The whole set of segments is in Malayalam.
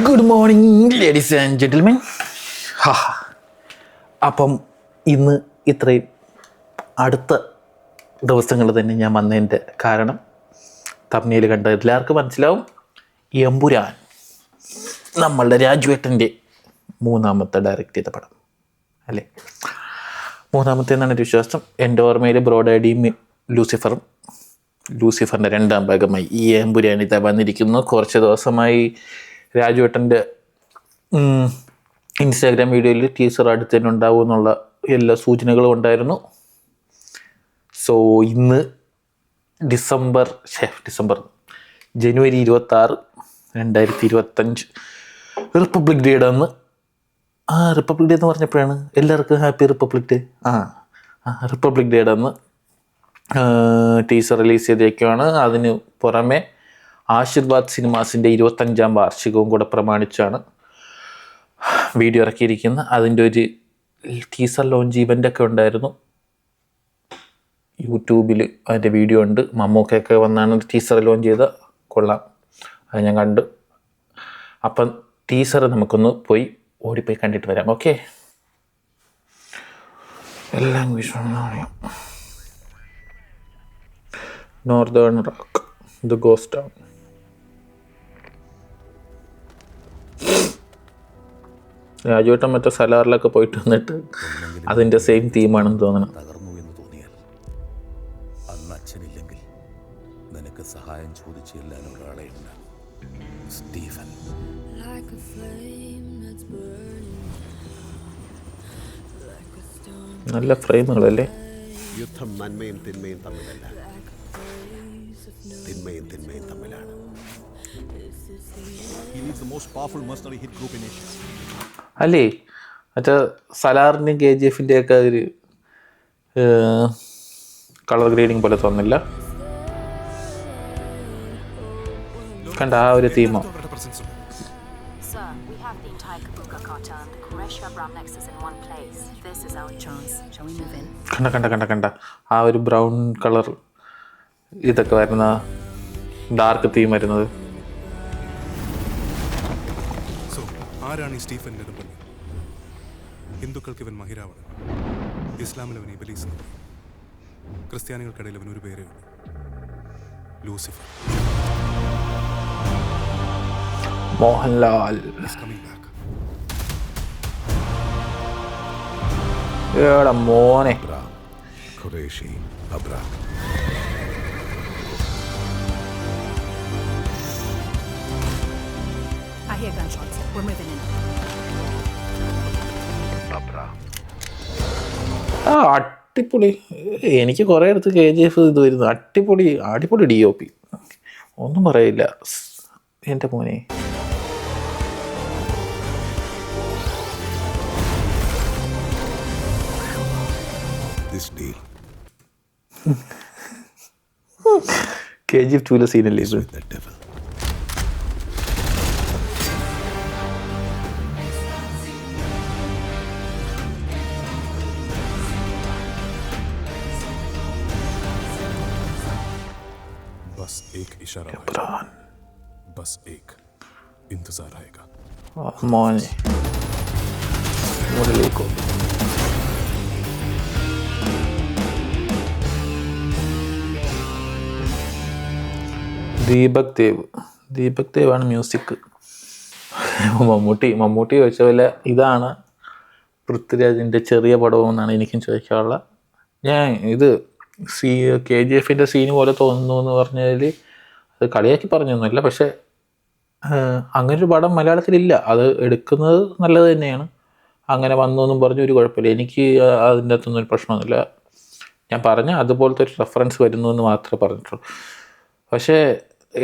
Good morning ladies and gentlemen. അപ്പം ഇന്ന് ഇത്രയും അടുത്ത ദിവസങ്ങൾ തന്നെ ഞാൻ വന്നതിൻ്റെ കാരണം തമ്മിൽ കണ്ട എല്ലാവർക്കും മനസ്സിലാവും. എമ്പുരാൻ, നമ്മളുടെ രാജുവേട്ടൻ്റെ മൂന്നാമത്തെ ഡയറക്റ്റ് ചെയ്ത പടം അല്ലേ? മൂന്നാമത്തെ എന്നാണ് ഒരു വിശ്വാസം. എൻ്റെ ഓർമ്മയിൽ ബ്രോഡാഡിയും ലൂസിഫറിൻ്റെ രണ്ടാം ഭാഗമായി ഈ എമ്പുരാൻ ഇതാ വന്നിരിക്കുന്നു. കുറച്ച് ദിവസമായി രാജുവേട്ടൻ്റെ ഇൻസ്റ്റാഗ്രാം വീഡിയോയിൽ ടീസർ അടുത്ത് തന്നെ ഉണ്ടാവും എന്നുള്ള എല്ലാ സൂചനകളും ഉണ്ടായിരുന്നു. സോ ഇന്ന് ജനുവരി 26, 2025 റിപ്പബ്ലിക് ഡേയുടെ അന്ന്. റിപ്പബ്ലിക് ഡേ എന്ന് പറഞ്ഞപ്പോഴാണ് എല്ലാവർക്കും ഹാപ്പി റിപ്പബ്ലിക് ഡേ. റിപ്പബ്ലിക് ഡേയുടെ അന്ന് ടീസർ റിലീസ് ചെയ്തേക്കുവാണ്. അതിന് പുറമെ ആശീർവാദ് സിനിമാസിൻ്റെ 25ാം വാർഷികവും കൂടെ പ്രമാണിച്ചാണ് വീഡിയോ ഇറക്കിയിരിക്കുന്നത്. അതിൻ്റെ ഒരു ടീസർ ലോഞ്ച് ഇവൻ്റൊക്കെ ഉണ്ടായിരുന്നു യൂട്യൂബിൽ. അതിൻ്റെ വീഡിയോ ഉണ്ട്. മമ്മൂക്കയൊക്കെ വന്നാണ് ടീസർ ലോഞ്ച് ചെയ്ത. കൊള്ളാം, അത് ഞാൻ കണ്ടു. അപ്പം ടീസർ നമുക്കൊന്ന് ഓടിപ്പോയി കണ്ടിട്ട് വരാം. ഓക്കെ, എല്ലാം വിഷയം. Northern rock, the ghost town. രാജുവേട്ടൻ മറ്റേ സലാറിലൊക്കെ പോയിട്ട് വന്നിട്ട് അതിൻ്റെ സെയിം തീമാണെന്ന് തോന്നണം. തകർന്നു എന്ന് തോന്നിയാൽ അന്ന് അച്ഛനില്ലെങ്കിൽ നിനക്ക് സഹായം ചോദിച്ചു ചെല്ലാൻ ഒരാളെയുണ്ട്, സ്റ്റീഫൻ. നല്ല ഫ്രെയിമുകളല്ലേ? യുദ്ധം നന്മയും തിന്മയും തമ്മിലല്ല, തിന്മയും തിന്മയും തമ്മിലാണ്. He leads the most powerful mercenary hit group in Asia. അല്ലേ? മറ്റേ സലാറിൻ്റെയും KGF ഒക്കെ ഒരു കളർ ഗ്രേഡിങ് പോലെ തോന്നില്ല. കണ്ട ആ ഒരു തീമോ? കണ്ട ആ ഒരു ബ്രൗൺ കളർ ഇതൊക്കെ വരുന്ന ഡാർക്ക് തീം വരുന്നത്. ആരാണ് ഈ സ്റ്റീഫൻ നെടുമ്പള്ളി? ഹിന്ദുക്കൾക്ക് ഇവൻ മഹിരാവണൻ, ഇസ്ലാമിൽ അവൻ ഇബ്ലീസ്, ക്രിസ്ത്യാനികൾക്കിടയിൽ അവൻ ഒരു പേരേ ഉള്ളൂ, Lucifer. Mohanlal He's coming back. ഏടാ മോനെ. Abram, Qureshi, Abram. I hear gunshots. We're moving in. Abram. അടിപൊളി. എനിക്ക് കുറേ അടുത്ത് KGF ഇത് വരുന്നു. അടിപൊളി DOP, ഒന്നും പറയില്ല എൻ്റെ മോനെ. This deal KGF 2 സീനല്ലേ ഇത്? with the devil. बस एक इशारा होगा, ഇബ്രാൻ. बस एक इंतजार आएगा. മോനെ മുകളിലേക്കോ? ദീപക് ദേവ് ആണ് മ്യൂസിക്. മമ്മൂട്ടി ചോദിച്ച പോലെ ഇതാണ് പൃഥ്വിരാജിൻ്റെ ചെറിയ പടവും എന്നാണ് എനിക്കും ചോദിക്കാനുള്ളത്. ഞാൻ ഇത് KGF സീന് പോലെ തോന്നുന്നു എന്ന് പറഞ്ഞതിൽ അത് കളിയാക്കി പറഞ്ഞൊന്നുമില്ല. പക്ഷേ അങ്ങനൊരു പടം മലയാളത്തിലില്ല. അത് എടുക്കുന്നത് നല്ലത് തന്നെയാണ്. അങ്ങനെ വന്നു എന്നും പറഞ്ഞ് ഒരു കുഴപ്പമില്ല. എനിക്ക് അതിൻ്റെ അകത്തൊന്നും ഒരു പ്രശ്നമൊന്നുമില്ല. ഞാൻ പറഞ്ഞ അതുപോലത്തെ ഒരു റെഫറൻസ് വരുന്നു എന്ന് മാത്രമേ പറഞ്ഞിട്ടുള്ളൂ. പക്ഷേ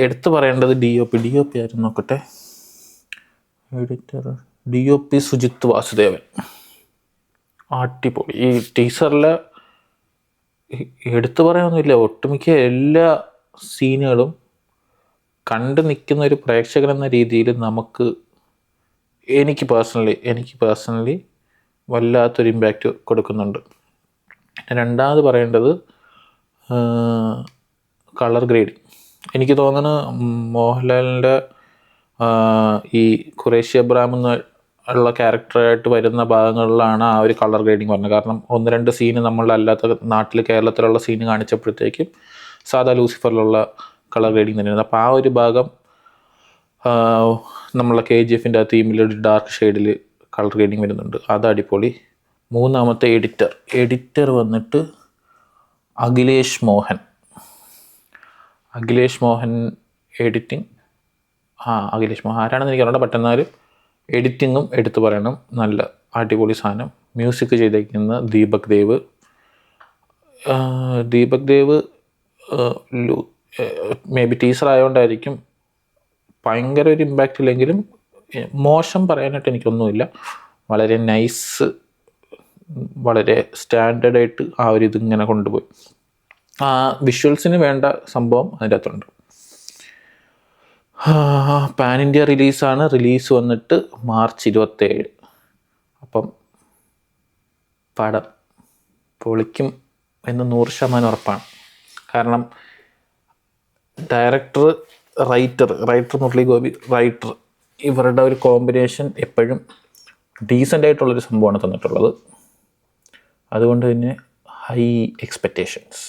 എടുത്തു പറയേണ്ടത് DOP ആയിരുന്നു. നോക്കട്ടെ, എഡിറ്റർ DOP സുജിത്ത് വാസുദേവൻ. അടിപൊളി. ഈ ടീസറിൽ എടുത്തു പറയാനൊന്നുമില്ല. ഒട്ടുമിക്ക എല്ലാ സീനുകളും കണ്ടു നിൽക്കുന്ന ഒരു പ്രേക്ഷകൻ എന്ന രീതിയിൽ എനിക്ക് പേഴ്സണലി വല്ലാത്തൊരു ഇമ്പാക്റ്റ് കൊടുക്കുന്നുണ്ട്. രണ്ടാമത് പറയേണ്ടത് കളർ ഗ്രേഡിങ്. എനിക്ക് തോന്നുന്നു മോഹൻലാലിൻ്റെ ഈ ഖുറേഷി അബ്രാം ഉള്ള ക്യാരക്ടറായിട്ട് വരുന്ന ഭാഗങ്ങളിലാണ് ആ ഒരു കളർ ഗ്രേഡിങ് പറഞ്ഞത്. കാരണം 1-2 സീന് നമ്മളുടെ അല്ലാത്ത നാട്ടിൽ കേരളത്തിലുള്ള സീന് കാണിച്ചപ്പോഴത്തേക്കും സാധാ ലൂസിഫറിലുള്ള കളർ ഗ്രേഡിങ് തന്നെയാണ്. അപ്പോൾ ആ ഒരു ഭാഗം നമ്മളെ KGF ആ തീമിലൊരു ഡാർക്ക് ഷെയ്ഡിൽ കളർ ഗ്രേഡിങ് വരുന്നുണ്ട്. അത് അടിപൊളി. 3-ാമത്തെ എഡിറ്റർ വന്നിട്ട് അഖിലേഷ് മോഹൻ എഡിറ്റിംഗ്. അഖിലേഷ് മോഹൻ ആരാണെന്ന് എനിക്ക് അറിയണ്ട. പെട്ടെന്നാലും എഡിറ്റിങ്ങും എടുത്തു പറയണം, നല്ല അടിപൊളി സാധനം. മ്യൂസിക് ചെയ്തേക്കുന്ന Deepak Dev may be teaser ആയതുകൊണ്ടായിരിക്കും ഭയങ്കര ഒരു ഇമ്പാക്റ്റ് ഇല്ലെങ്കിലും മോശം പറയാനായിട്ട് എനിക്കൊന്നുമില്ല. വളരെ നൈസ്, വളരെ സ്റ്റാൻഡേർഡായിട്ട് ആ ഒരു ഇതിങ്ങനെ കൊണ്ടുപോയി. വിഷ്വൽസിന് വേണ്ട സംഭവം അതിൻ്റെ അകത്തുണ്ട്. പാൻ ഇന്ത്യ റിലീസാണ്. റിലീസ് വന്നിട്ട് മാർച്ച് 27. അപ്പം പടം പൊളിക്കും എന്ന് 100% ഉറപ്പാണ്. കാരണം ഡയറക്ടർ, റൈറ്റർ മുരളി ഗോപി, ഇവരുടെ ഒരു കോമ്പിനേഷൻ എപ്പോഴും ഡീസൻ്റ് ആയിട്ടുള്ളൊരു സംഭവമാണ് തന്നിട്ടുള്ളത്. അതുകൊണ്ട് തന്നെ ഹൈ എക്സ്പെക്റ്റേഷൻസ്.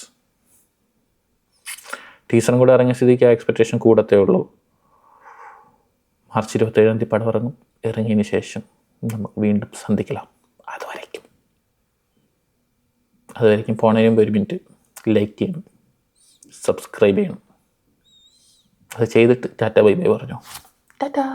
ടീസറും കൂടെ ഇറങ്ങിയ സ്ഥിതിക്ക് ആ എക്സ്പെക്റ്റേഷൻ കൂടത്തേ ഉള്ളൂ. മാർച്ച് 27 പടം ഇറങ്ങും. ഇറങ്ങിയതിന് ശേഷം നമുക്ക് വീണ്ടും സന്ധിக்கலாம். അതുവരയ്ക്കും പോണതിന് മുമ്പ് 1 മിനിറ്റ് ലൈക്ക് ചെയ്യണം, സബ്സ്ക്രൈബ് ചെയ്യണം. അത് ചെയ്തിട്ട് ടാറ്റ ബൈ ബൈ പറഞ്ഞോ. ടാറ്റാ.